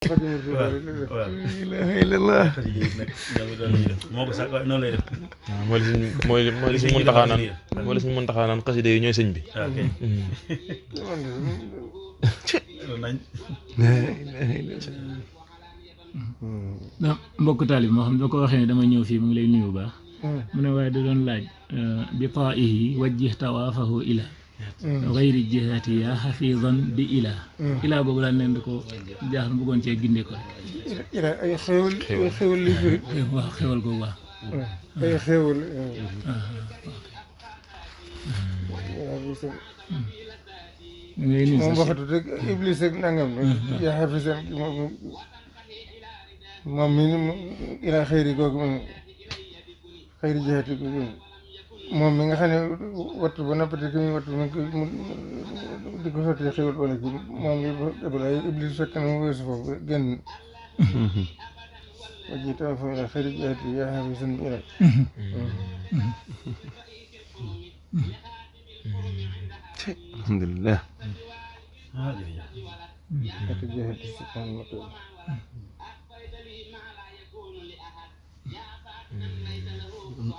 waaw waaw ilaha illallah moo ko sax noonu lay def. waaw mooy li suñ Muntaxaa naan mooy li suñ Muntaxaa naan xasida yi ñooy sëñ bi. ok. mbokk taalib moo xam ne boo ko waxee ne dama ñëw fii mu ngi lay nuyu bu baax. mu ne waaye da doon laaj bi taa'ihi wajjih tawaafahu ila gayri jihaati yaa xafiidan bi ilaa boobu daal neen da ko jaaxal bëggoon cee gindee ko rek. ilaa ay xéwal xéwal li firi. waaw xéwal googu waaw. ay xéwal. moom waxatu rek iblis ak nangam yaa xafiisan moom mi ilaa xëyri googu moom xëyri jihaati moom mi nga xam ne wattu ba noppati ki muy wattu mu di ko sotti xéwal wala ki moom mi balay iblis fekk na mu weesu foofu génn waji taw fa ila xëyri jihaati yaa xafiisan bi ilaa alhamdulillah. ati jihaati si kan moto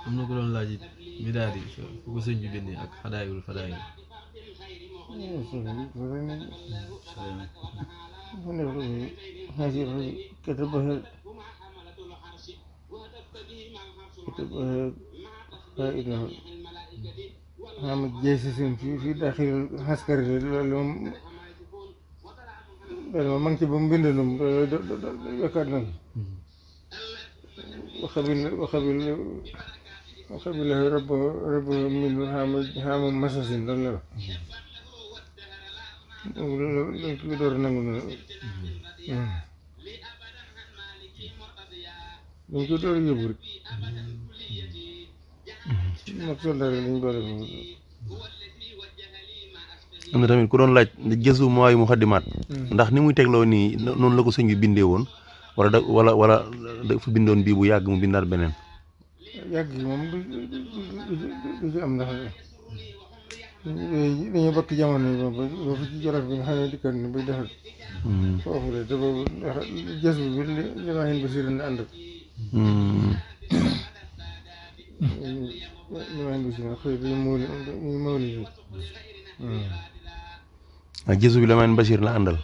am na ko doon laaj it midaad yi fu ko sëñ bi bindee ak xadaayul fadaayil. كتبها فائدة هم جاسسين في داخل العسكري لهم لما مانك بمبندنهم يكادنا وخبل رب من هام مساسين دولار دور نانغو dañ ko door a yóbbu rek mag soldaar lañ door a yóbbu. am na tamit ku doon laaj jësu mooy muxaddimaat ndax ni muy tegloo nii noonu la ko sëñ bi bindee woon wala dafa bindoon bii bu yàgg mu bindaat beneen. yàgg yi moom du ci am ndax dañuy bokk jamono yi ba fi ci jolof bi nga xam ne dikkat ni bay defal foofu de te boobu jës bi li ma xin ba si ren ànd ak li ma xin ba si ren xëy bi mawli bi ak jësu bi Lamin Bachir la àndal.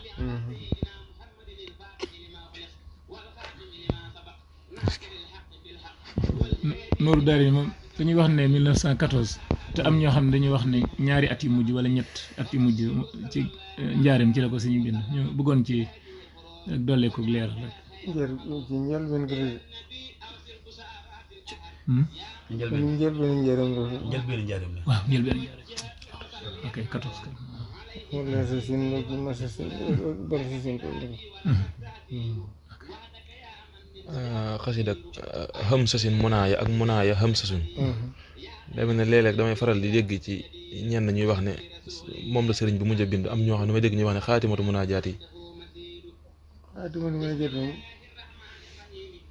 Nooru Daari moom dañuy wax ne 1914 te am ñoo xam ne dañuy wax ne ñaari at yu mujj wala ñett at yu mujj ci njaareem ci la ko suñu bind ñu bëggoon ci ak dolli ko leer rek. ci njëlbeen gi njëlbeen njëlbeen njaareem la. waaw njëlbeen njaareem ok 14 kay. wala sa sin ma sa sin bar sa sin ko xasida xam sasin munaaya ak munaaya xam sasun day mel ne léeg-léeg damay faral di dégg ci ñenn ñuy wax ne moom la sëriñ bi mujj a bind am ñoo xam ne may dégg ñuy wax ne xaatimatu munaajaat yi. xaatimatu munaajaat moom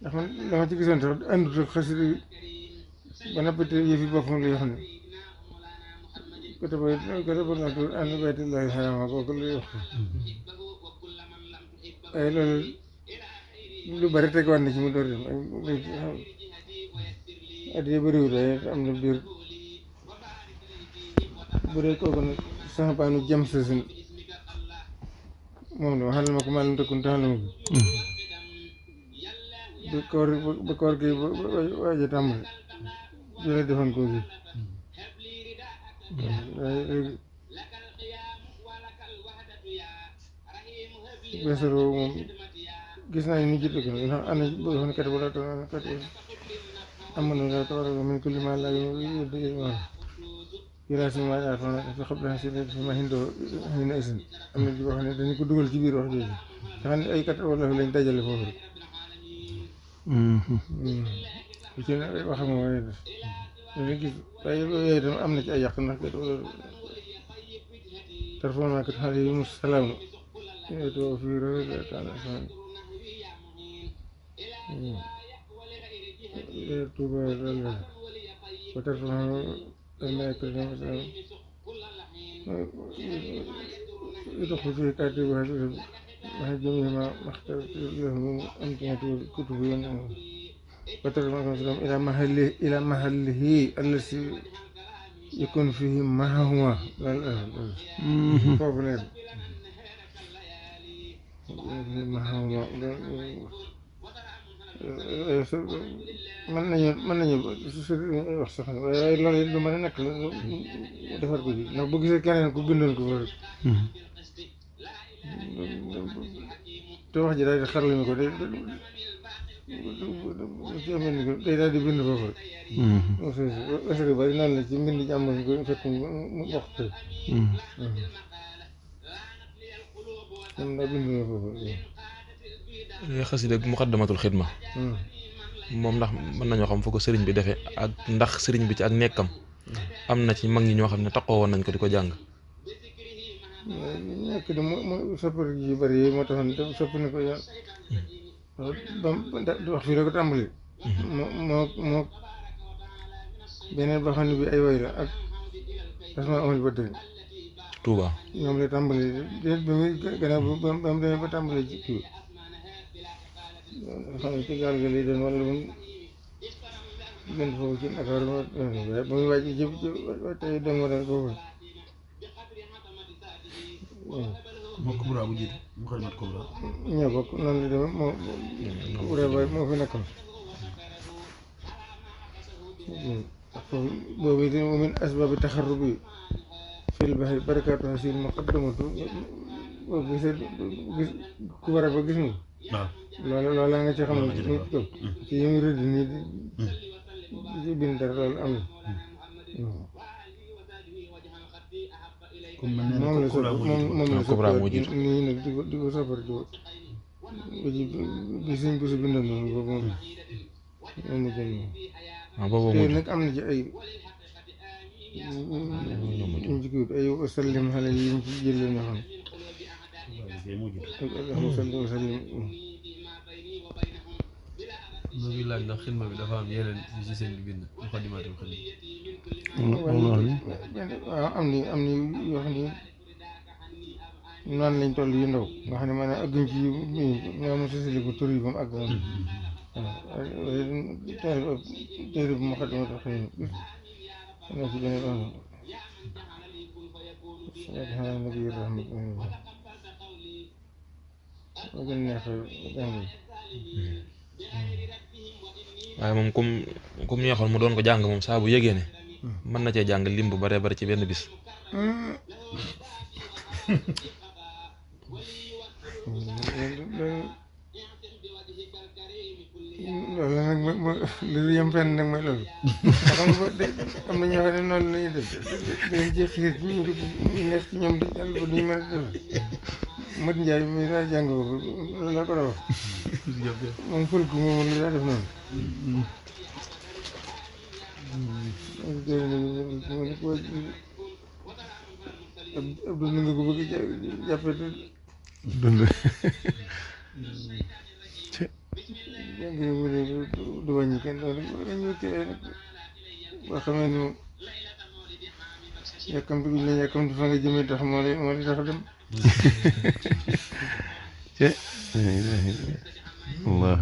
ndax man dama ci gisoon sax àndut ak xasida ba nappite yëfi boppam la yoo xam ne côté ba natu ànd baytullahi xarama kooku lay wax waaye loolu lu bari tegaat na ci mu door dem at yii bëriwul waaye am na biir bu dee kooku nag sax baanu jëm sa suñ moom la waxal ma ko maa leen tëkkun taxal ma ko ba koor gi waaj a tàmbali di la defoon koo gi waaye léegi weesaroo moom gis naa ni jiitu ko ndax am na boo xam ne kat bu la kat am na la tawara min kulli ma la yuraasi ma yaa fa xam naa si fi ma hindoo hin isin am na boo xam ne dañu ko dugal ci biir wax jooju nga xam ne ay kat wala lañ dajale foofu rek ku ci ne wax nga waaye def dañu gis waaye yooyu itam am na ci ay yàq ndax kat wala tarfona kat xale yi mu salaam to fi rëy taala Tuuba dal وترفع الملائكة يدخل فيه كاتب wax jëmee ma maxtartu lahu min amkinati kutubi وترجم الإسلام إلى محله الذي يكون فيه معهما foofu leen معهما mën nañu wax sax waaye loolu it lu mën a nekk la defar ko ji ndax bu gisee keneen ku bindoon ko fa rek te wax ji daal di xarala ko day daal di bind foofu rek. wasari bari noonu la ci mbind ji am na ko fekk mu wax ko. moom daa bind na foofu. xasida muqaddamatul xidma. moom ndax mën nañoo xam foo ko sëriñ bi defee ak ndax sëriñ bi ci ak nekkam am na ci mag ñi ñoo xam ne taxoo woon nañ ko di ko jàng. nekk de moo soppar yu bari yooyu moo taxoon te soppi na ko yoon. wax fii la ko tàmbali. moo beneen boo xam ne bi ay woy la ak asma amul ba tey. Touba. ñoom la tàmbali déet ba muy gannaaw ba mu demee ba tàmbali ci kii xam ne ci gaal ga lay doon wala mun gën foofu ci Dakar ba muy wàcc jëp tey dem ma dal foofu. moo Kubra bu jiite mu xalimat Kubra. ñoo bokk noonu la demee moo Kubra ba moo fi nekkoon. foofu boobu it min asbaabi taxarrubi fil bahri barakaatu hasil muqaddamatu boobu gis ku war a ba gis nga. waaw loolu nga ci xam ne ci yi mu rëdd nii di bind dara loolu am na. moom la Kubra moo jiitu nii nag di ko soppar bi suñ ko si bindoon noonu boobu moom mu jël moom. waaw boobu te nag am na ci ay ñu ci kiiwut ay wasallim xale yi ñu ci jëlee ñoo xam wasallim moo ngi laaj ndax xidma bi dafa am yeneen yu ci sëñ bi bind muqaddimatul xidma. waaw am ni yoo xam ne noonu lañ toll yu ndaw nga xam ne maanaam agguñ ci ñoom sosili ko tur yi ba mu àgg moom waaw téere bu muqaddimatul xidma na ci beneen on salaatu nabi rahmat moo gën neex jàng waaye moom comme neexoon mu doon ko jàng moom saa bu yëgee ne mën na cee jàng lim bu baree bari ci benn bis. loolu nag lu yem fenn nag mooy loolu xam nga am na ñoo xam ne noonu la ñuy def dañ ci xiir ñu nekk ci ñoom di jàng ba duñ mën a def Mat Njaay mi daa jàng boobu loolu la ko la wax moom fël ko moom la daa def noonu ab dund nga ko bëgg jàppe dund jàng mu ne du wàññi kenn loolu dañ wëkkee nag boo xamee ni yàkkamti guñ la yàkkamti fa nga jëmee tax moo lay tax dem Allah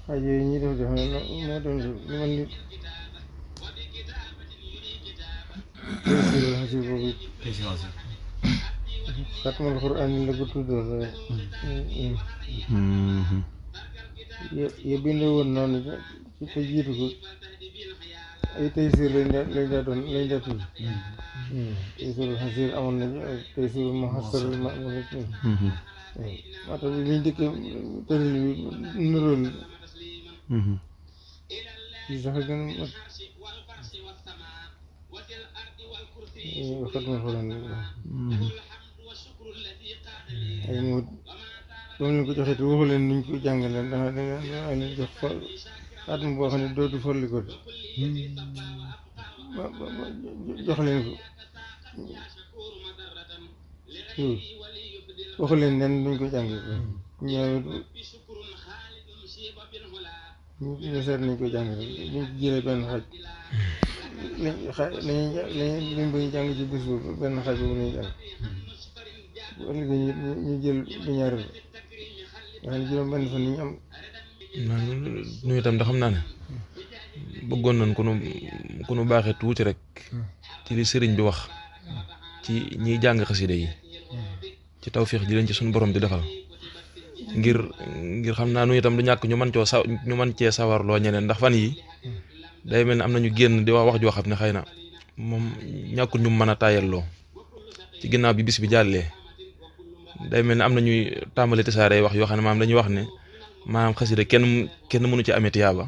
xaaj yooyu ñuy def moo doon lu man ni xasi boobu xatmal Qur'aan la ko tuddoon ya bind woon noonu ci te jiitu ko ay taysir lañ daa tudd taysirul xasir amoon nañu ay taysirul muhassarul ma'mul moo tax bi ñu dëkkee tëral bi nuróol yi sax gën a mat xatmal Qur'aan ay moo doo leen ko joxee te waxu leen nuñ ko jàngale danga leen jox at mi boo xam ne dootu folli ko jox leen ko waxu leen nen nuñ ko jàngee ñëw ñu seet nañ koy jàng rek buñ ci jëlee benn xaaj lim ba ñu jàng ci bés boobu benn xaaj boobu nañu jàng bu ëllëgee ñu jël bu ñaareel nga xam ne juróom benn fan ñu am nu itam da xam naa ne bëggoon nañ ku nu baaxee tuuti rek ci li sëriñ bi wax ci ñiy jàng xasida yi ci tawfiix ji leen ci suñu borom di defal ngir xam naa nu itam du ñàkk ñu mën cee sawarloo ñeneen ndax fan yi day mel ne am nañu génn di wax joo xam ne xëy na moom ñàkkul ñu mën a tàyyalloo ci ginnaaw bi bis bi jàllee day mel ne am na ñuy tàmbali tasaare wax yoo xam ne maam dañuy wax ne maanaam xasida kenn mënu ci amee tiyaaba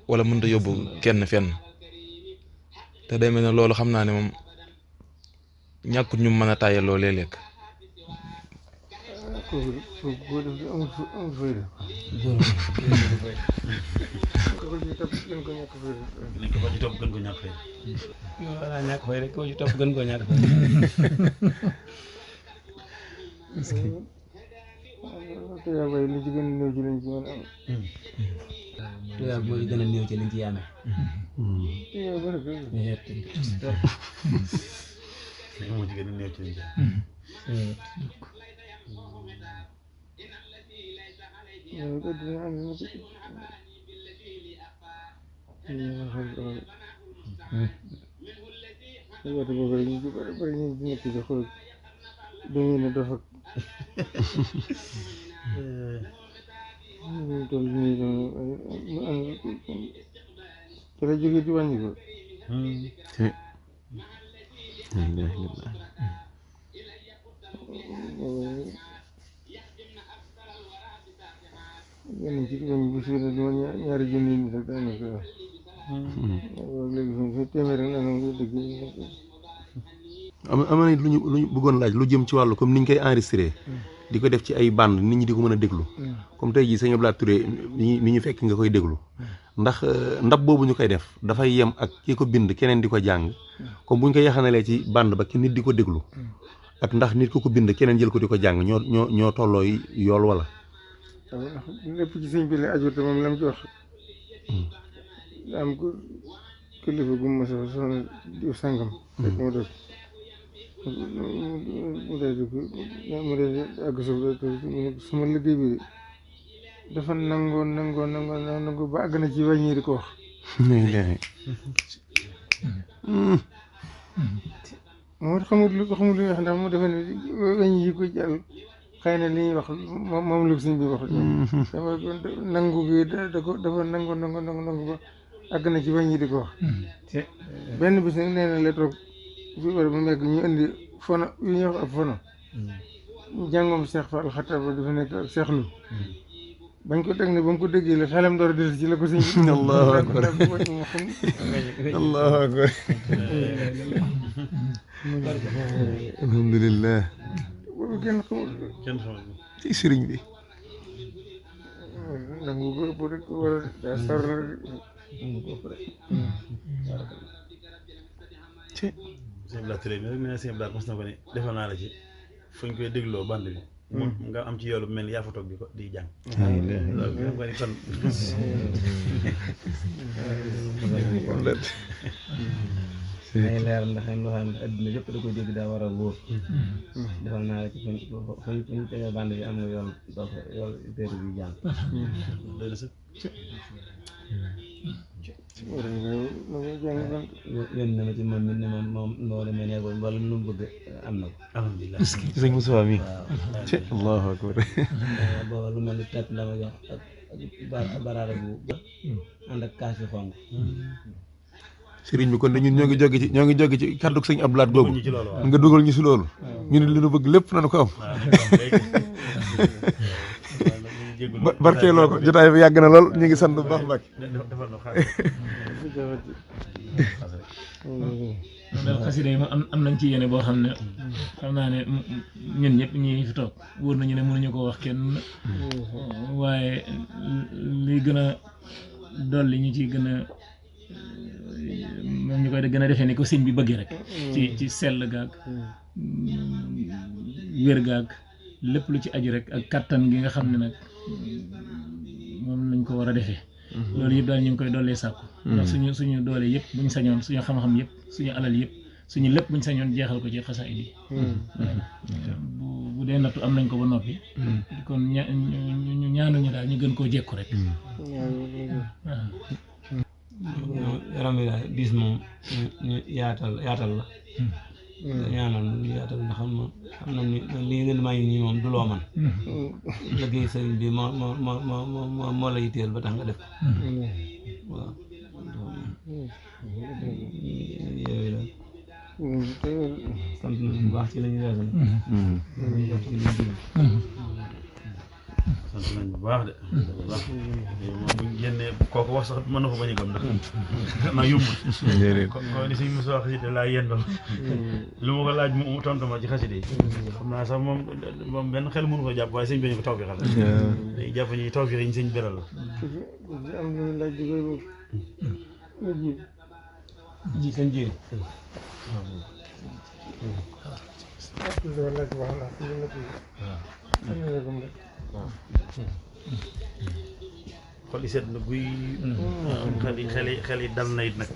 wala mënut a yóbbu kenn fenn te day mel ne loolu xam naa ne moom ñàkkul ñu mën a tàyyalloo léeg-léeg. kooku def amul fayda ko ci topp gën ko ñàkk fayda nañ ko ci topp gën ko ñàkk fayda wala ñàkk fay rek ko ci topp gën ko ñàkk fay te yaa bay li ci gën a néew ci lañ ci mën a am tuyaab mooy gën a néew ci liñ ci amee te yaa bari ko moo ci gën a néew ci liñ ci yow kat dina am na ko woote boobu rek ñu ci bari ñu nekk ci xool dañuy ne dafa ñu toll nii ñu am ci la jógee di wàññi ko yenn ci wàññi bu suy ne duma ñaari junni nit rek daanaka léegi fi téeméer rek nanga nga dëgg am na lu ñu bëggoon laaj lu jëm ci wàllu comme ni ñu koy enregistré di ko def ci ay bande nit ñi di ko mën a déglu comme tey jii sëñ Abdou Lahad Touré mi ñu fekk nga koy déglu ndax ndab boobu ñu koy def dafay yem ak ki ko bind keneen di ko jàng comme bu ñu ko yaxanalee ci bande ba nit di ko déglu ak ndax nit ku ko bind keneen jël ko di ko jàng ñoo tolloo yool wala waaw ndax lépp ci sëñ bi la aju te moom la mu ci wax am ko kilifa gu ma soxna diw sàngam rek mu def mu dee àgg suuf sama liggéey bi dafa nangoo ba àgg na ci wàññi di ko wax moo xamul lu ñuy wax ndax mu defe ne wàññi yi ko jàll xëy na li ñuy wax moom lu sëñ bi wax dama nangu gi dafa nangu ba àgg na ci wàññi di ko wax benn bis nag nee na la toog fi war ba nekk ñu indi fono yu ñuy wax ak fono jàngoom Cheikh Fall Xattaab ba dafa nekk ak Cheikh Lu bañ ko teg ne ba mu ko déggee la xelam door a dellu ci la ko sëñ bi allahu akbar allahu akbar alhamdulillah boobu kenn xamul ci sëriñ bi nangu ko ëpp rek war a daa sar ci sëñ Abdou Lahad Touré mi rek ne sëñ Abdou Lahad mos na ko ne defal naa la ci fuñ koy dégloo band bi nga am ci yoolu mel ni yaa fa toog di jàng day leer ndax loo xam ne adduna yëpp da koy dégg daa war a wóor defal naa la ci fuñ tegee band bi am nga yool téere bi jàng doy na sax yónni na ma ci moom mi ne moom moo demee ne ko wala lu mu bëgg am na ko alhamdulilah ci sëñ Moussa mi ci allahu akbar booba lu mel ni tepp la ma jox ak baraada bu ànd ak kaas yu xonq sëriñ bi kon de ñun ñoo ngi jóge ci kàddu sëñ Abdou Lahad googu nga dugal ñu si loolu ñu ne li nu bëgg lépp nañu ko am barkeeloo ko jotaay bi yàgg na lool ñu ngi sant bu baax Mbacke daal xasida yi moom am nañ ci yéene boo xam ne xam naa ne ñun ñëpp ñi fi toog wóor nañu ne mënuñu ko wax kenn waaye li gën a dolli ñu ci gën a moom ñu koy gën a defee ni ko sëñ bi bëggee rek ci sell gaag wér gaag lépp lu ci aju rek ak kattan gi nga xam ne nag moom lañ ko ko war a defee loolu yëpp daal ñu ngi koy dollee sàkku ndax suñu doole yëpp buñ sañoon suñu xam-xam yëpp suñu alal yëpp suñu lépp buñ sañoon jeexal ko ci xasaayid yi bu dee nattu am nañ ko ba noppi kon ñu ñaanuñu daal ñu gën koo jekku rek waaw yaram bi daal diis moom ñu yaatal la ñaanal ñu yaatal nga xam na ni lii ngeen may nii moom du loo man liggéey sëriñ bi moo la yitteel ba tax nga def ko waaw yooyu la sant nañ bu baax ci la ñu weesal sant nañ bu baax de bu baax moom buñ génnee kooku wax sax mën na ko bañ a gëm ndax xam naa yombul ko ni suñ mosu wax xasida laa yendal lu ma ko laaj mu tontu ma ci xasida yi xam naa sax moom benn xel mënu ko jàpp waaye sëñ bi ñu ko taw fi xel day jàpp ñi taw fi ñu sëñ beral la am lu laaj di koy ji seen ji xol yi seet na guy xel yi dal na it nag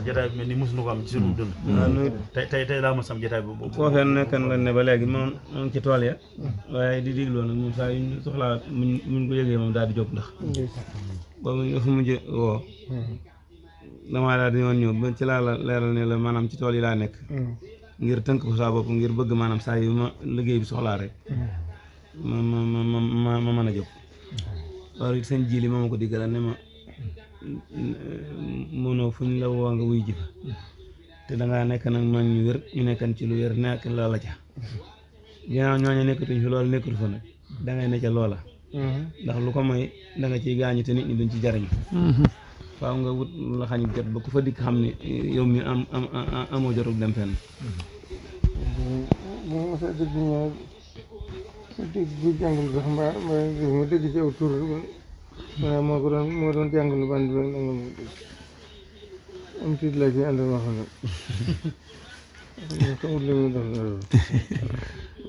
jotaay bi mel ni mosuñu ko am ci suñu dund tey daa ma sam jotaay bi boobu foofee nekkan la ne ba léegi moom ci tool ya waaye di digloo nag moom saa yu ñu soxlaa muñ ko yëgee moom daal di jóg ndax boobu nga fi mujj woo damaa daal di woon ñëw ba ci laa la leeral ne la maanaam ci tool yi laa nekk ngir tënk ko saa bopp ngir bëgg maanaam saa yu ma liggéey bi soxlaa rek ma mën a jóg loolu it sëñ jili moo ma ko diggalal ne ma mënoo fu ñu la woo nga wuy ji fa te dangaa nekk nag man ñu wér ñu nekkan ci lu wér nekk loola ca ginnaaw ñooñu nekkatuñ fi loolu nekkatu fa nag dangay ne ca loola ndax lu ko mooy da nga ciy gaañu te nit ñi duñ ci jariñu faaw nga wut lu la xañ jot ba ku fa dikk xam ni yow mi amoo jotul dem fenn dégg bu jàngul sax mbaa ma dégg ci aw tur maanaam moo doon jàngul band bi nanga ma dégg am tiit laa ci àndal ma xam ne xamul li muy def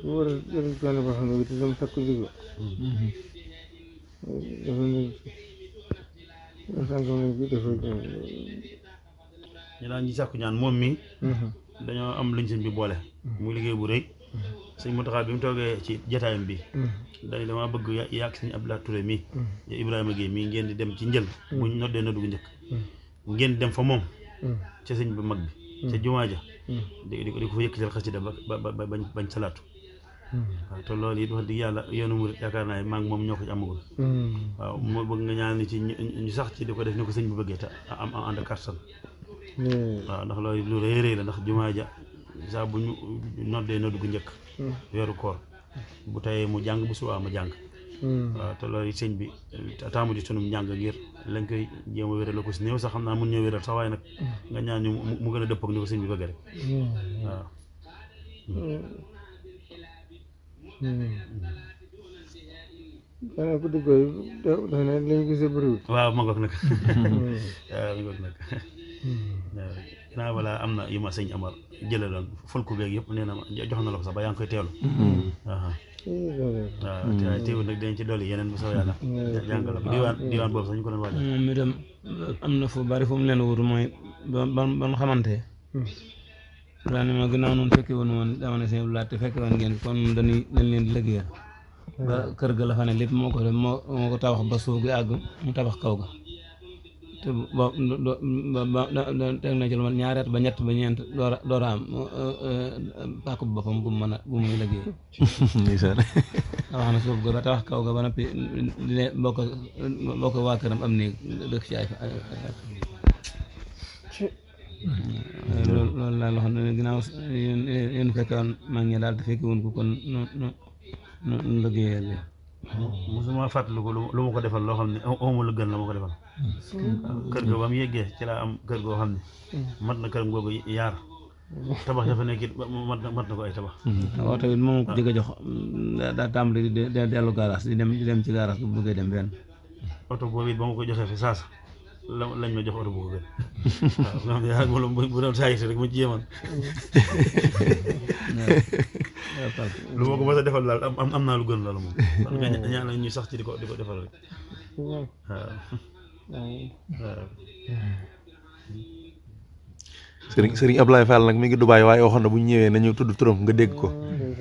bu war a jël coono boo xam ne te dama sakku liggéey dafa ne sàngam nañ bi dafa ñu daan ñi sàkku ñaan moom mi dañoo am luñ sëñ bi boole muy liggéey bu rëy sëñ Mountakha bi mu toogee ci jotaayam bi dañ dama bëgg yàgg sëñ Abdoulaye Touré mii Ibrahima Guèye mii ngeen di dem ci njël buñ noddee noddu gu njëkk ngeen di dem fa moom ca sëñ bu mag bi ca jumaa ja di ko fa yëkkatal xasida ba bañ salaatu waaw te loolu it wax dëgg yàlla yoonu murit yaakaar naa maa ngi moom ñoo ko ci amagul waaw moo bëgg nga ñaan ni ci ñu sax ci di ko def ni ko sëñ bi bëggee te am ànd kartan waaw ndax loolu lu rëy rëy la ndax jumaa ja saa bu ñu noddee noddu gu njëkk weeru koor bu tayee mu jàng bu subaa ma jàng waaw te loolu sëñ bi taamu ji sunum njàng ngir lañ koy jéem a wéral la ko si néew sax xam naa mun ñoo wéral sax waaye nag nga ñaan ñu mu gën a dëpp ak ni ko sëñ bi bëgg rek waaw xanaa ko dëggooy dafa ne lañ gisee bëriwul waaw ma ngoog nag waaw ma ngoog nag waaw ginnaaw balaa am na yu ma sëñ Amar jëlaloon fulku beeg yëpp nee na ma jox na la ko sax ba yaa ngi koy teelu waaw teewul nag dañ ci dolli yeneen bu soo yàlla jàngal la ko diwaan boobu sax ñu ko doon waajal moom itam am na fu bari fu mu leen wutu mooy ba nu xamante daa ne ma ginnaaw noonu fekke woon woon dama ne sëñ Abdoulaye te fekke woon ngeen kon dañ leen di liggéeyal ba kër ga la fa ne lépp moo ko def moo ko tabax ba suuf gi àgg mu tabax kaw ga te ba teg na ci lu mat ñaari at ba ñett ba ñeent door a am pàkk bu boppam bu muy liggéey tabax na suuf ga ba tabax kaw ga ba noppi di bokk waa këram am néeg dëkk ci ay loolu laa loo xam ne ginnaaw yéen fekkoon maa ngi daal te fekki woon ko kon nu liggéeyal mosuma fàttaliku lu ma ko defal loo xam ne amu la gën la ma ko defal kër ga ba mu yeggee ci laa am kër goo xam ne mat na këram googu yaar tabax dafa nekk it mat na ko ay tabax waaw tamit moom ko jëkk a jox daa tàmbali di dellu gaaraas di dem ci gaaraas bu bëggee dem fenn oto boobu it ba ma ko joxee fi saasa lañ ma jox oto bu ko gën waaw nga xam ne yaa moom bu doon saa rek ma ci yeman lu ma ko mos a defal daal am naa lu gën loolu moom kon nga ñaan la ñuy sax ci di ko defal rek waaw sëriñ Ablaye Fall nag mi ngi Dubaay waaye waxoon na bu ñu ñëwee nañu tudd turam nga dégg ko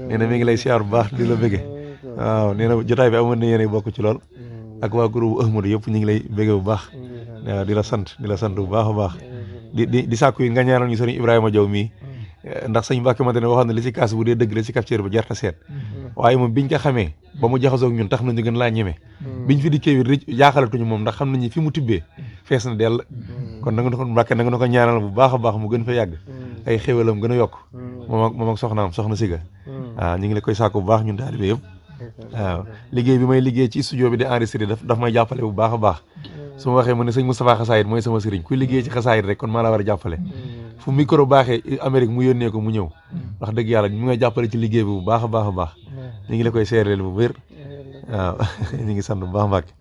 nee na mi ngi lay siyaar bu baax di la bëgge waaw nee na jotaay bi amoon na yéen bokk ci lool ak waa groupe Ahmadou yëpp ñu ngi lay bëgge bu baax waaw di la sant bu baax a baax di sàkku yi nga ñaanal ñu sëriñ Ibrahima Diaw mii ndax sëñ Mbàkke Madina waxoon na li ci kaas bu dee dëgg la ci capture ba jarta seet waaye moom biñ ko xamee ba mu jaxasoog ñun tax nañu gën laa ñeme biñ fi dikkee wi jaaxalatuñu moom ndax xam nañu fi mu tibbee fees na dell kon na nga ko Mbàkke na nga ko ñaanal bu baax a baax mu gën fa yàgg ay xéwalam gën a yokk moom ak soxnaam soxna Siga waaw ñu ngi la koy sàkku bu baax ñun taalibe yëpp waaw liggéey bi may liggéey ci studio bi di enregistré daf may jàppale bu baax a baax su ma waxee ma ne sëñ Moustapha Xasaayit mooy sama sëriñ kuy liggéey ci xasaayit rek kon maa la war a jàppale fu micro baaxee Amérique mu yónnee ko mu ñëw wax dëgg yàlla ñu ngay jàppale ci liggéey bi bu baax a baax a baax ñu ngi la koy seereel bu wér waaw ñu ngi sant bu baax Mbàkke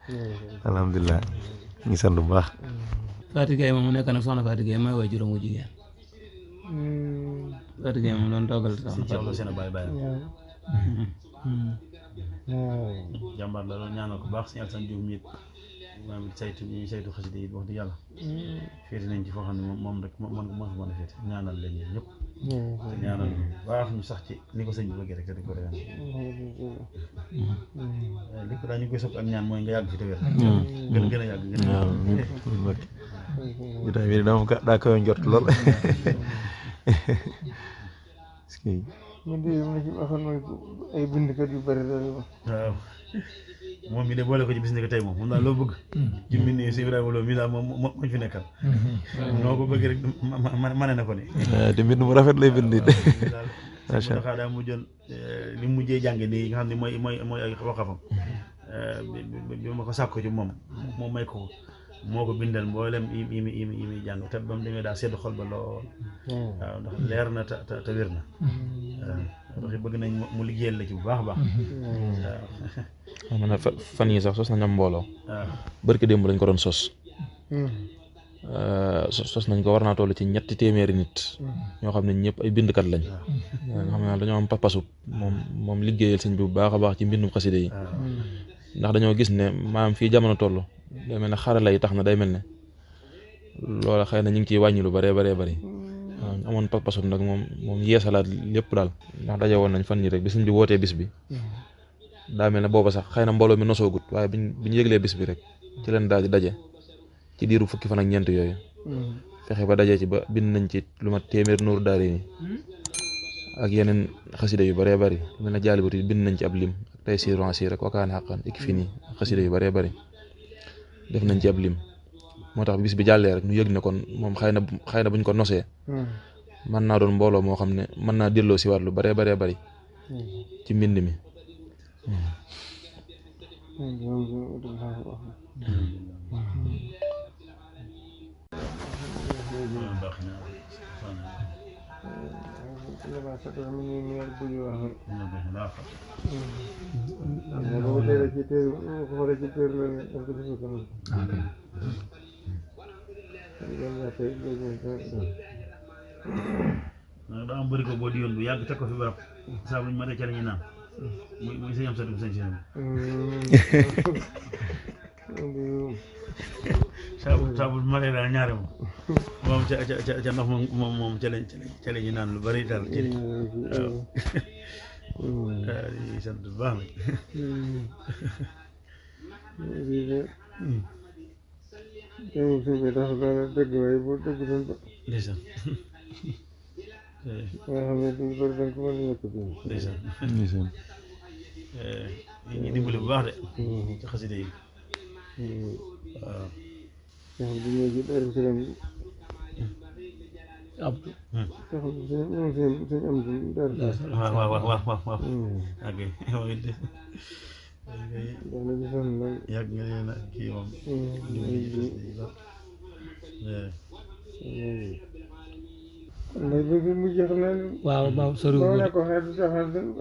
alhamdulilah ñu ngi sant bu baax Fatou Gueye moom mu nekk nag soxna Fatou Gueye mooy way juróom wu jigéen Fatou Gueye moom doon toogal soxna Fatou seen baay jàmbaar la doon ñaanal ko baax si Alsane Diouf mi it maanaam saytu ñuy saytu xasida yi wax dëgg yàlla féete nañ ci foo xam ne moom rek man moo fi mën a féete ñaanal leen ñun ñëpp te ñaanal baax ñu sax ci ni ko sëñ bi bëggee rek di ko defee li ko daa ñu koy sopp ak ñaan mooy nga yàgg fi te wér gën a yàgg gën a waaw jotaay bi daa koy njort lool man de ma ci waxoon mooy ay bindkat yu bëri la waaw moom mi de boole ko ci bis ni ko tey moom daal loo bëgg ci mbind yi si Ibrahima Lo mi daal moom fi nekkal noo ko bëgg rek mane na ko ni te mbind mu rafet lay bind it daal macha allah daa mujjoon li mu mujjee jànge nii nga xam ne mooy ay waxafam bi ma ko sàkko ci moom may ko moo ko bindal mboolem yi muy jàng te ba mu demee daal sedd xol ba lool waaw ndax leer na te wér na waaw bëgg nañ mu liggéeyal la ci bu baax a baax waaw man fan yi sax sos nañ am mbooloo waaw barki démb lañ ko doon sos sos nañ ko war naa toll ci 3 téeméeri nit ñoo xam ne ñëpp ay bindkat lañ nga xam ne dañoo am pas-pasu moom liggéeyal sëñ bi bu baax a baax ci mbindum xaside yi ndax dañoo gis ne maanaam fii jamono toll day mel ne xarala yi tax na day mel ne loola xëy na ñu ngi ciy wàññi lu bëree bëri waaw amoon pas-pasu nag moom yeesalaat lépp daal ndax daje woon nañ fan yi rek bi sëñ bi wootee bis bi daa mel ne booba sax xëy na mbooloo mi nosoogut waaye biñ yëglee bis bi rek ci leen daal di daje ci diiru fukki fan ak ñeent yooyu fexe ba daje ci ba bind nañ ci lu mat 100 nuuru daari ni ak yeneen xasida yu bëree bëri lu mel ne jaalibatu bind nañ ci ab lim ak tey siransi rek wakaan xaqan ik fi nii xasida yu bëree bëri def nañ ci ab lim moo tax bis bi jàllee rek ñu yëg ne kon moom xëy na buñ ko nosee mën naa doon mbooloo moo xam ne mën naa delloo si waat lu bëree bëri ci mbind mi daa am bëri ko boo di yoon bu yàgg teg ko fi barab saa bu ñu ma dee ca la ñuy naan muy sëñ am satu sëñ si saa bu ma dee daal ñaare moom ca ndox moom ca la ñuy naan lu bari daal ci waaw di sant bu baax nag teewul suñ bi dafa doon dëgg waaye boo dëgg doon ba ndeysaan nga xam ne duñ bëri dañ ko mën a ñëkk bi ndeysaan ñu dimbali bu baax de ci xasida yi waaw nga xam bu ñëwee ci dara këram ab nga xam suñ am dara waaw ok daana ci sonn lool yàgg nga leen a kii moom dimbali ci xasida yi lool ndax bi mujj xam naa waaw soriwul boo nekk waxee du tax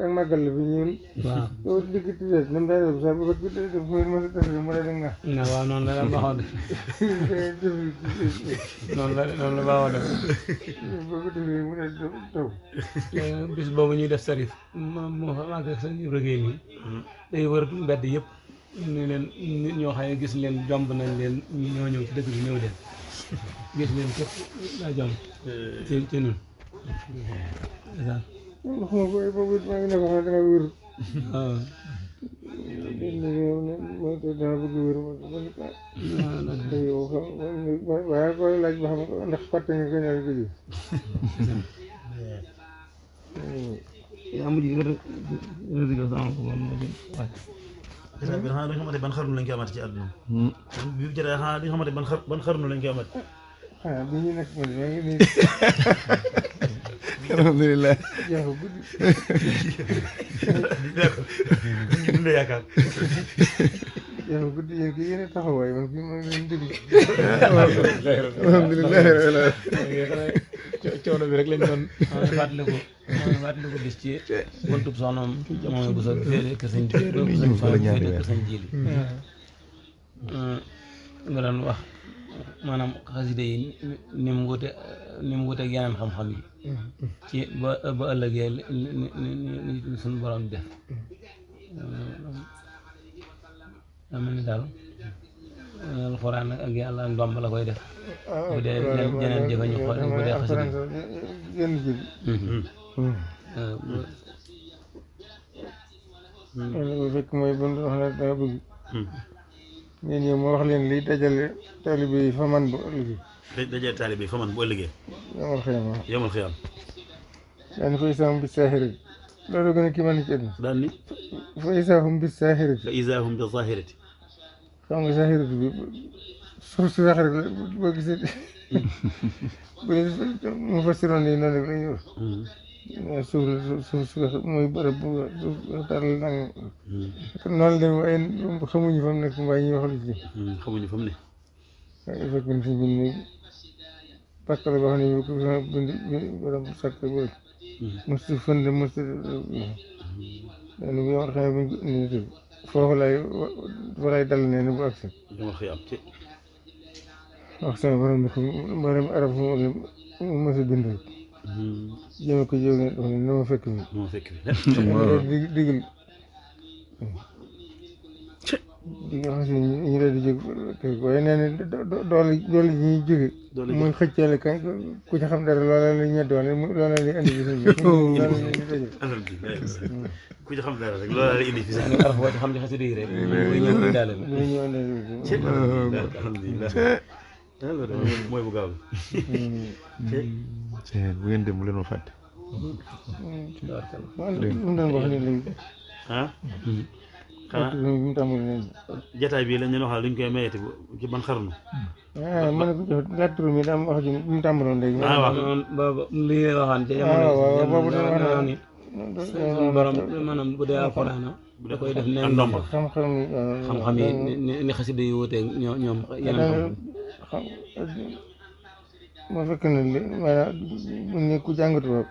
ak màggal la bi ñun waaw doo dikk tuuti nam daa def sax bu ko def fu ma sa def mu dee nga nga waaw noonu la baaxoo def noonu la baaxoo def boo ko defee mu ne taw bis boobu ñuy def sarif moo fa màgg sa rëgee nii day wër mbedd yëpp ni leen nit ñoo xam ne gis leen jomb nañ leen ñoo ñëw ci dëkk bi ñëw leen gis leen képp laa jomb ci ñun xuma ko boobu maa ngi ne ko xam ne danga wér waaw dama bëgg wér waaye koy laaj ba xam ndax fàtte nga ko ñaari gëj yaa mujj résigo sama ko moom jotaay bi xanaa duñ xamante ban xarnu lañ koy amati ci àdduna bi jotaay xanaa duñ xamante ban xarnu lañ koy amati xanaa bi ñu nekk man maa ngi nii alhamdulilah jeex guddi dund yaakaar jeex guddi yéen kii yéen taxawaay man kii maa ngi leen déglu alhamdulilah coono bi rek lañ doon fàttaliku bis ci buntub soxnaam jamono bu sa féete kër sëñ kër sëñ Jili nga doon wax maanaam xasida yi ni mu wute ak yeneen xam-xam yi ci ba ëllëgee ni suñu borom def daa mel ni daal alxuraan ak yàlla ak ndomb la koy def bu dee jeneen jëfe ñu xool bu dee xasida yenn ji loolu fekk mooy ba wax ne danga bëgg ngeen ñëw ma wax leen liy dajale taalibe yi fa man bu ëllëgee dajale taalibe yi fa man bu ëllëgee yomal xëyam waaw yomal xiyam daan fa isaahum bis saahiri loolu gën a kii man ci àdduna daan ni fa isaahum bis saahiri fa isaahum bi zahirati xam nga saahiratu bi suuf si wax rek la boo gisee bu dee mu fassiroon yi noonu rek la ñuy wax suuf si wax mooy bërëb bu taal nang noonu dem waaye xamuñu fa mu nekk mbaa ñuy wax lu ci xamuñu fa mu ne waaye fekk na si bind ni pàkk la boo xam ne bi ko bind borom sàkk bërëb musti fënd musti daanu bu yoon xam ne buñ ko indi tëdd foofu lay dal nee na bu agsi yomal xiyam ci wax sama borom ne ko mboolem arab mu mës a bind rek jëme ko jóg ne dafa ne na ma fekk bi moo fekk bi digal di nga xam si ñu leen di jóg kër waaye nee na doole ji ñuy jóge muy xëccaale kañ ku ci xam dara loola la ñeddi woon loola la indi bi sëñ bi loola la ñu daje alhamdulilah ku ci xam dara rek loolu lay indi fi sax araf boo ci xam ci xasida yi rek muy ñëw daale la ñu ñëw ne alhamdulilah loolu mooy bu gaaw bu ngeen dem bu leen ma fàtte mu doon wax ni léegi ah xanaa mu tàmbali leen jataay bii lañ leen waxal luñ koy mayeti ci ban xarnu ma ne ko jox lattur mi daam wax ji mu tàmbaloon léegi waaw boobu li ngay waxaan ca jamono boobu da wax wax ni suñu borom maanaam bu dee alxuraan da koy def neen ndomb xam-xam yi ni xasida yi wuteeg ñoom yeneen xam ma fekk na li maanaam bu ne ku jàng tubaab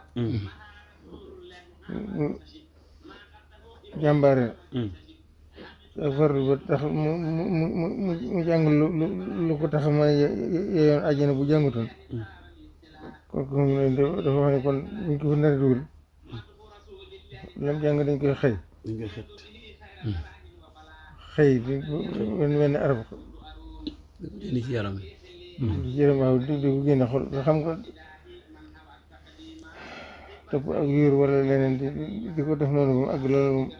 jàmbaare ak farlu ba tax mu jàng lu ko tax ma yeyoon àjjana bu jàngutoon kooku moom dafa wax ne kon buñ ko fa nar a dugal lam jàng dañ koy xëy dañ koy xet xëy bi wenn arab ni ci yaram di jërëm waaw di ko génne xol nga xam nga topp ak yuur wala leneen di ko def noonu moom ak loolu moom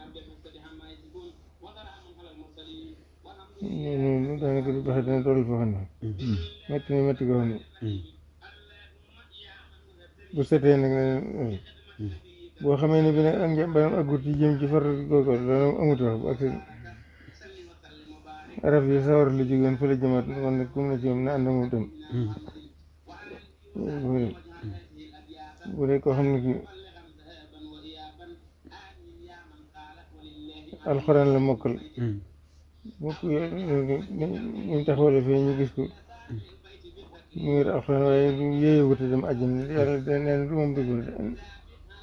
noonu daanaka du baax dina toll foo xam ne métti na métti koo xam ne bu setee nag ne boo xamee ne bi nag ak njàmbaram ak gut yi jëm ci far googu loolu amut wax bu ak arab yi sawar la jógeen fa la jëmaat man nag comme na ci moom na ànd moom tam bu dee koo xam ne ki alxuraan la mokkal bokk ñu taxawale fii ñu gis ko mu ngi alxuraan waaye yéeye wuta dem àjjana yàlla nee na du moom dëggul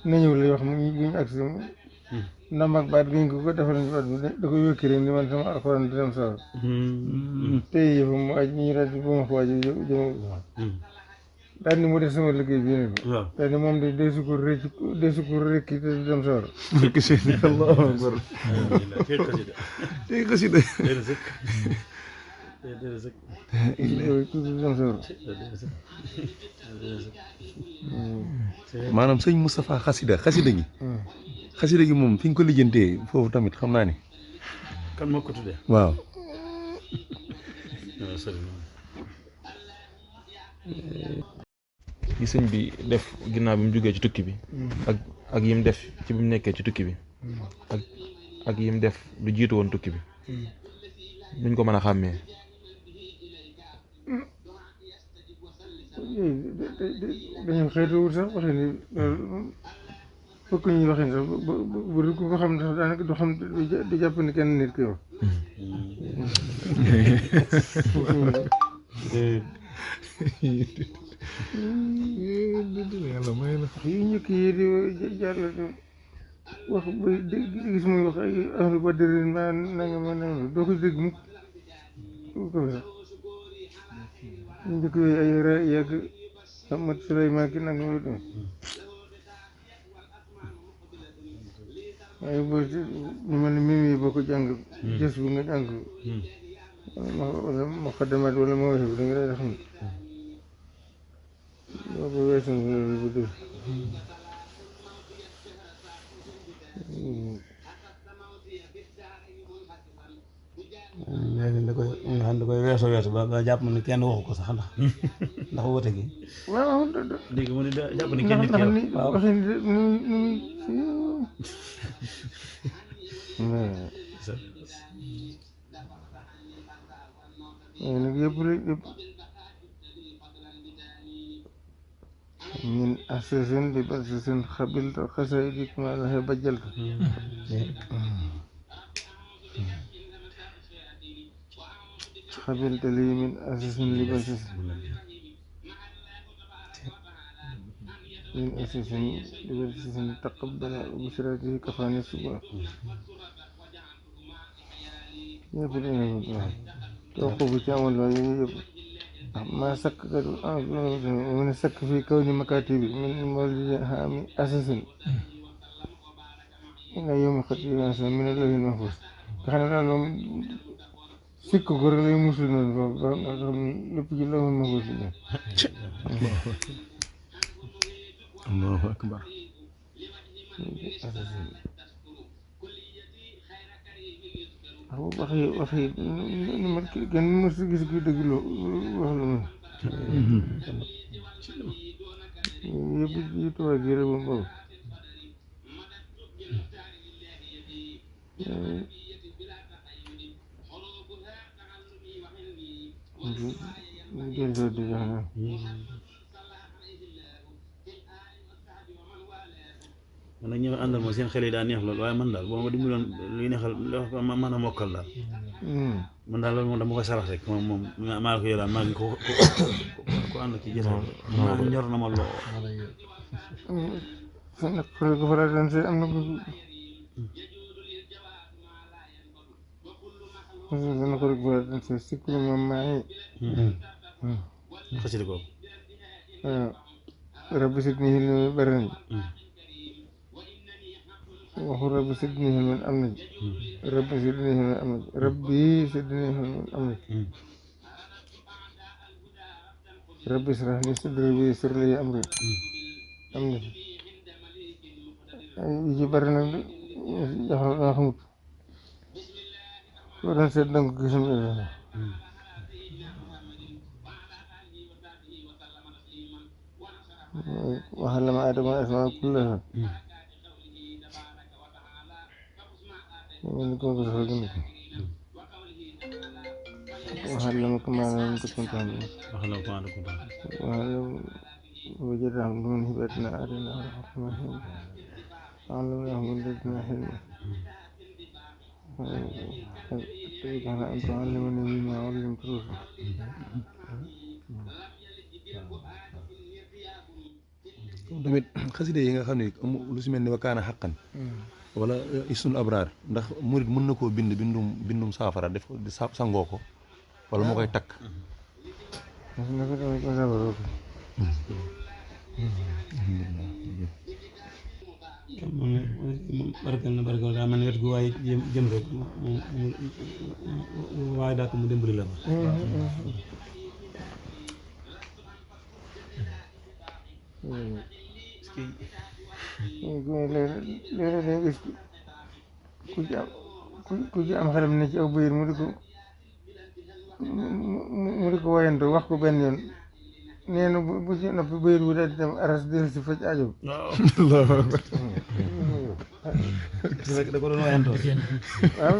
na ñëw lay wax bu ñu agsi ndam ak baat giñ ko defaloon ci baat bi da koy wékki rek ni man sama alxuraan di dem sawar tey yëfa mu aj ñu daal di ba ma ko waaj jëme daal ni mu def sama liggéey bii nag waaw daal ni moom de deesu ko rekki te du dem sawar fekk seen allahu akbar fekk xasida tey xasida déedéet sëkk déedéet sëkk du dem sawar maanaam sëñ Moustapha xasida gi moom fi nga ko lijjantee foofu tamit xam naa ni kan moo ko tuddee waaw waaw sëriñ yi sëñ bi def ginnaaw bi mu jógee ci tukki bi ak yim def ci bi mu nekkee ci tukki bi ak yim def lu jiitu woon tukki bi nuñ ko mën a xàmmee dañu xeetuwul sax waxee ni fokk ñuy waxee sax bu dul ko xam sax daanaka du xam du jàpp ni kenn nit ki wax yàlla may la yu njëkk yi di jàll wax ba gis muy wax ay ahlu badrin ma nanga ma nanga doo ko dégg mukk ko sax yu njëkk yooyu ay ra yàgg Ahmad Suleymaan ki nanga ma dem waaye boo ñu mel ni mimi boo ko jàng gës bu nga jàng wala muqaddimaat wala ma waxee da nga day xam boobu weesu loolu bu dul léegi da koy weesu ba jàpp ma ni kenn waxu ko sax ndax woote gi waaw léegi mu ne da jàpp ni kenn nit ki ni waxee ni nag yëpp rek yëpp min asasin li basasin xabilta xasaydik ma laxe bajjalta xabilta lii min asasin li basasin li basasin taqabbala busratihi kafaani suba yëpp dina ko bu ci amoon loolu yëpp ما سك من سك في كون مكاتبي من مولد هامي أساسا إلى يوم خطير من الله المحفوظ كان لهم سك غير المسلمين لبي الله المحفوظ الله أكبر waxi ni ma kenn mës a gis gi dëgg loo wax lu mel yëpp yi tubaab gi rek moom boobu jël soo di jox na man nag ñi ma àndal moom seen xel yi daa neex lool waaye man daal boo ma dimbaloon luy neexal ma mën a mokkal daal man daal loolu moom dama koy sarax rek moom maa la ko yoraan maa ngi ko ànd ci jotaay maa ngi ñor na ma lool nag xale ko faral dan see am na ko dana ko rek faral dan see sikkulu moom maa ngi xasida ko waaw rabbi sit nii li bari nañ waxu rabbi sidni hilman am na ji rabbi sidni hilman am na ji rabbi sidni hilman am na ji rabbi israh li sadri wa yassir li amri am na ji yi ci bari nag jaxal naa xamut soo doon seet danga ko gisam وعلم آدم الأسماء كلها ومنكم تخرجون وعلمكم ما لم تكن تعلمون وعلم وجد من هبتنا آتينا رحمة وعلمناه من لدنا حلما كان أن تعلمني مما علمت رشدا tamit xasida yi nga xam ne lu si mel ni wakaana xaqan wala isnul abraar ndax murit mën na koo bind bindum saafara def ko sangoo ko wala moo koy takk moom barkeel na barkeel daa mel ni wet gu waaye jëm rek waaye daa ko mu dimbali la fa. léeg-léeg day gis ku ci am xelam ne ci aw bëyit mu di ko wayantoo wax ko benn yoon nee na bu ci noppi bëyit bu daal di dem aras del si faj aajo. da ko doon wayantoo. waaw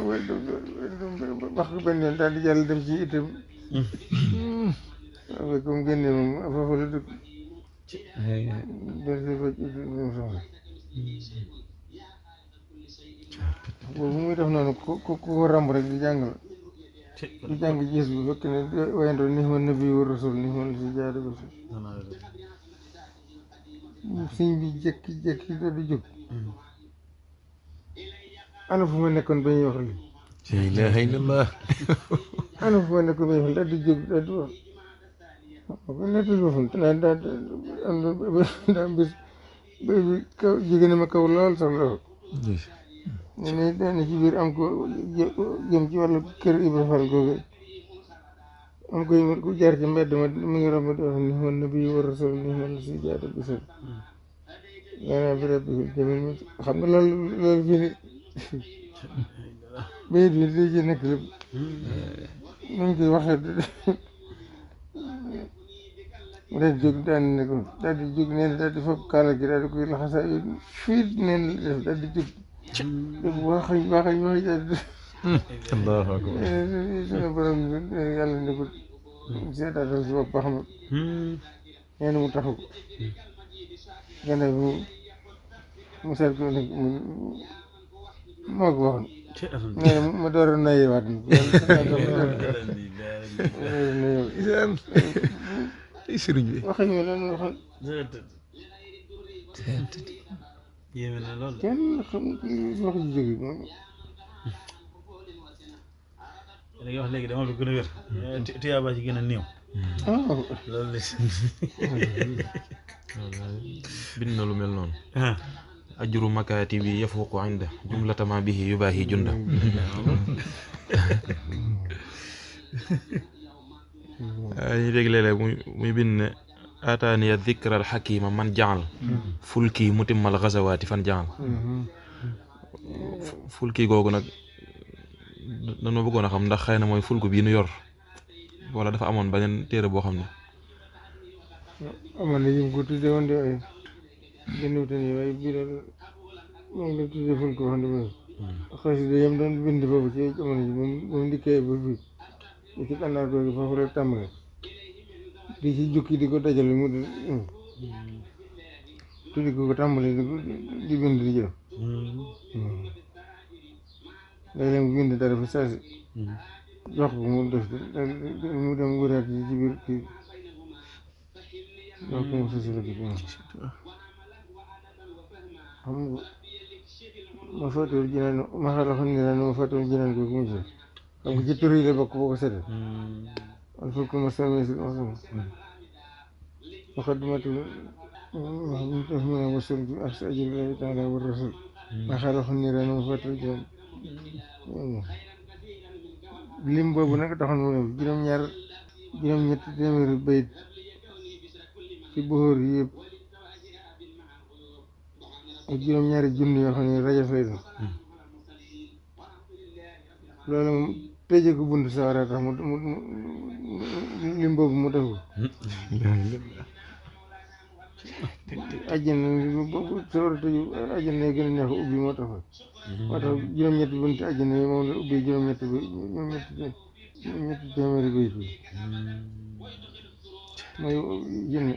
wax ko benn yoon daal di jàll dem ci itam. waaw comme génne moom foofu la dëkk. del si faj itam soxla. boobu muy def noonu ku ko ràmb rek di jàng la di jàng gis bi fekk ne wayandoo ni ma nabi wa rasul ni ma la si jaada ba sëñ bi jékki-jékki da di jóg ana fu ma nekkoon ba ñuy wax lii la ilaha illallah ana fu ma nekkoon ba ñuy wax da di jóg da di wax ko nettali boppam daa bis béy bi kaw jóge na ma kaw lool sax lool ne ne ci biir am ko jëm ci wàllu kër Ibra Fall googu am koy ku jaar ci mbedd ma mi ngi romb di wax ni man nabi wa rasul ni man la si jaada bisal maanaam bi rek jamil mi xam nga loolu fii ni bayit bi di ci nekk lépp nuñ koy waxee daal di jóg daal di jóg nee na daal di foog kaala gi daal di koy laxasaa fii nee na def daal di jóg waxañ allahu akbar sunu borom yàlla ne ko seetaatal si bopp ba xam nee na mu taxaw gannaaw bi mu seet ko nag moo ko waxoon nee na ma door a nayewaat sëriñ bi waxañ ma lan waxoon yéeme na lool. kenn xam wax ji jóge moom da ngay wax léegi dama lu gën a wér. tuyaaba ci gën a néew. loolu la. bind na lu mel noonu. ajru makaatibi yafuqu inda jumlatama bihi yubaahi junda. ñu dégg léeg-léeg muy bind ne ataaniya dikra al xakima man jaal fulki mutimmal gazawaati fan jaal fulki googu nag dañoo bëggoon a xam ndax xëy na mooy fulku bii nu yor wala dafa amoon beneen téere boo xam ne amoon na yim ko tudde woon de ay gënwute ni waaye bii daal moom la tudde ful ko wax ne moom xasida yam doon bind boobu ci jamono ji moom ndikkee ba fii di ci gànnaar googu foofu la tàmbale di ci jukki di ko dajale mu tuddi ko tàmbale di bind di jël léeg-léeg mu bind dara fi saasi jox ko mu def mu dem wëraat yi ci biir kii jox ko mu sosila ko xam nga ma fàttewul jinaan ma xala xam ne ma fàttewul jinaan ko mu jël xam nga ci tur yi la bokk boo ko seetee al fulku masamisil masam muqaddimatul muna wasul bi ak sa ajrillahi taala wa rasul ma xala xam ne ma fàttewul jinaan lim boobu nag taxoon mu juróom-ñetti téeméeri bayit ci boor yi yëpp ak juróom-ñaari junni yoo xam ne rajo lay doon loolu moom tëjee ko bunt sawara tax mu lim boobu mu def ko àjjana boobu sawara tëju àjjana gën a neex ubbi moo tax juróom-ñetti bunti àjjana yi moom la ubbi juróom-ñetti téeméeri bayit bi mooy jënn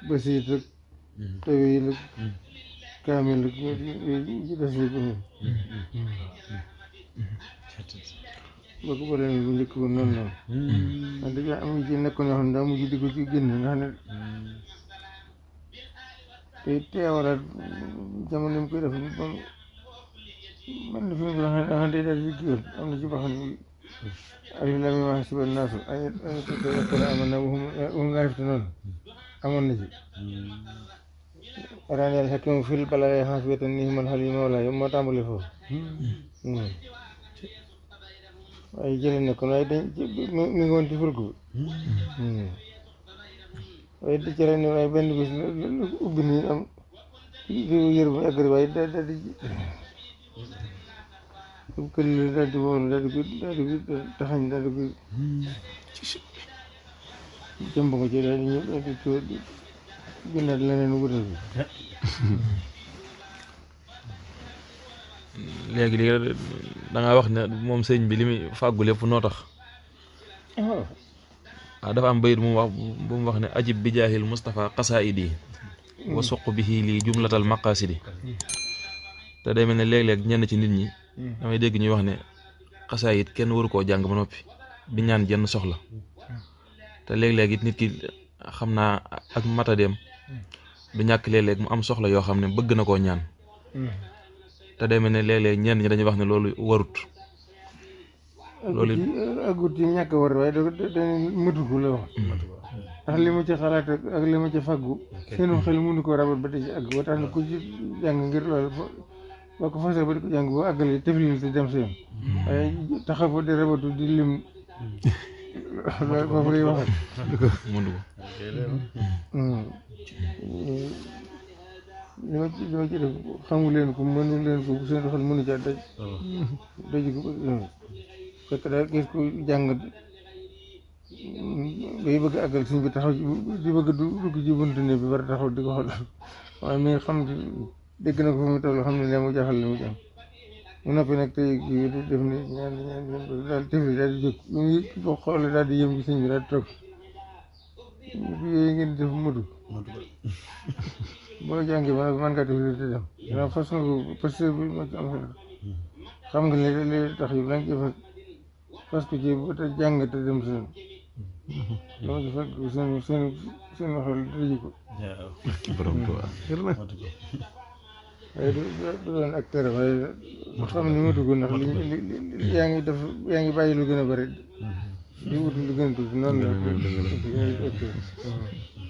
basiit ak tawil ak kaamil ak ci des yi boo ko boolee bu njëkk ba noonu noonu wax dëgg am ñu ci nekkoon yoo xam ne daa mujj di ko ci génn nga xam ne te teewalaat jamono yi mu koy def ba man na fi mu ko xam ne day daal di kiiwal am na ci boo xam ne alif laam miim hasiba naasu an yutraku amanna wa hum laa yuftanuun amoon na ci araaniyal hakiimu fil balaa'i haafiyatan ni'mal haliimu mawlaa moo tàmbali foofu waaye jëlee na kon waaye dañ mi ngi woon ci fulku bi waaye di ci ren waaye benn bis ubbi nii am di yër bu egg waaye daal di këll daal di woon daal di taxañ daal di jëmb ko ci daal di ñëw daal di tuur bindaat leneen wutal bi léegi da ngaa wax ne moom sëñ bi li muy fàggu lépp noo tax waaw dafa am bayit bu mu wax ne ajib bi jaahil Mustafa qasaidi wa suq bihi lii jumlatal maqasidi te day mel ne léeg-léeg ñenn ci nit ñi damay dégg ñuy wax ne xasaayit kenn waru koo jàng ba noppi di ñaan jenn soxla te léeg-léeg it nit ki xam naa ak matadeem du ñàkk léeg-léeg mu am soxla yoo xam ne bëgg na koo ñaan te day mel ne léeg-léeg ñenn ñi dañuy wax ne loolu warut loolu agut ci ñàkk war waaye dañu mëtu ko la wax ndax li ma ci xalaat ak li ma ci faggu seenu xel mënu ko rabat ba di ci àgg ba tax na ku ci jàng ngir loolu boo ko fasee ba di ko jàng boo àggalee teflil te dem seen waaye taxaw fa di rabatu di lim loolu foofu lay waxat mënu ko li ma ci def xamu leen ko mënu leen ko bu seen xel mënu ca daj ko fekk daal gis ko jàng bay bëgg àggal suñ bi taxaw di bëgg du dugg ci buntu ne bi war a taxaw di ko xool waaye mi xam dégg na ko fa mu toll xam ne lee mu jaxal li mu jàng mu noppi nag tey kii di def ni ñaan daal tefli daal di jóg mu ngi boo xoolee daal di yëm ci suñ bi daal di toog yooyu ngeen def mëtu boo jàngee ba man ngaa tefli te dem dana façon parce que bi ma ci am solo xam nga li tax yu la nga jëfal parce que ci ba te jàng te dem seen dama ci fekk seen waxal dëji ko borom Tuubaa waaye du doon ak tere waaye xam ni ma dugg ndax li yaa ngi def yaa ngi bàyyi lu gën a bëri di wut lu gën a tuuti noonu la